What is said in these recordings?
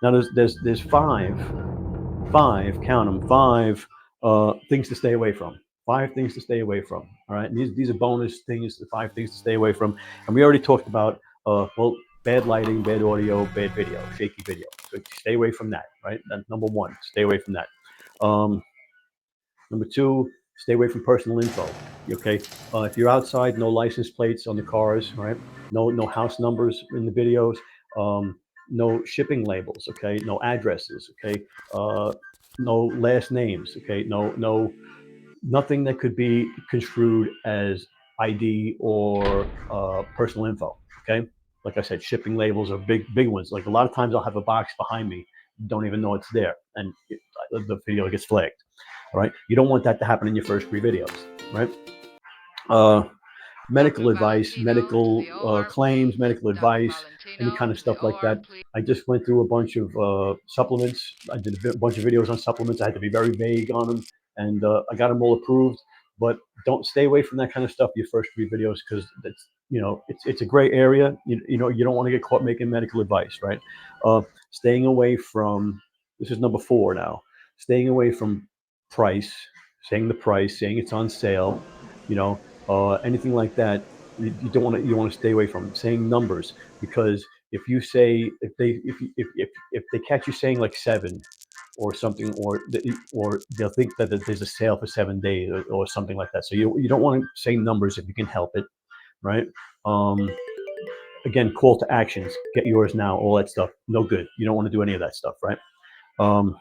Now there's five, count them, five things to stay away from. Five things to stay away from. All right, and these are bonus things. The five things to stay away from, and we already talked about well, bad lighting, bad audio, bad video, shaky video. So stay away from that. Right, that's number one. Stay away from that. Um, Number two, stay away from personal info. Okay, if you're outside, no license plates on the cars. Right, no house numbers in the videos. Um, no shipping labels. Okay, no addresses. Okay, uh, no last names. Okay, no nothing that could be construed as ID or personal info. Okay, like I said, shipping labels are big ones. Like a lot of times, I'll have a box behind me, don't even know it's there, and the video gets flagged. All right, you don't want that to happen in your first three videos, right? Uh, Medical advice, medical claims, medical advice, any kind of stuff like that. I just went through a bunch of supplements. I did a bunch of videos on supplements. I had to be very vague on them, and I got them all approved. But don't stay away from that kind of stuff your first three videos, because that's, it's a gray area. You don't want to get caught making medical advice, right? Staying away from, this is number four now. Staying away from price, saying the price, saying it's on sale. You know, anything like that, you don't want to, you want to stay away from saying numbers, because if you say, if they catch you saying like seven or something, or they'll think that there's a sale for 7 days, or something like that. So you don't want to say numbers if you can help it, right? um Again, call to actions, get yours now, all that stuff, no good. You don't want to do any of that stuff, right? um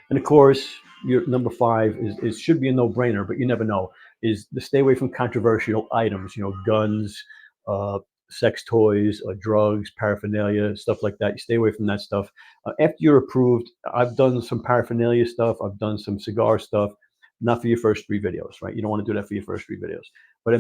And of course, your number five is should be a no-brainer, but you never know. Is to stay away from controversial items. Guns, uh, sex toys, drugs, paraphernalia, stuff like that. You stay away from that stuff. After you're approved, I've done some paraphernalia stuff. I've done some cigar stuff. Not for your first three videos, right? You don't want to do that for your first three videos. But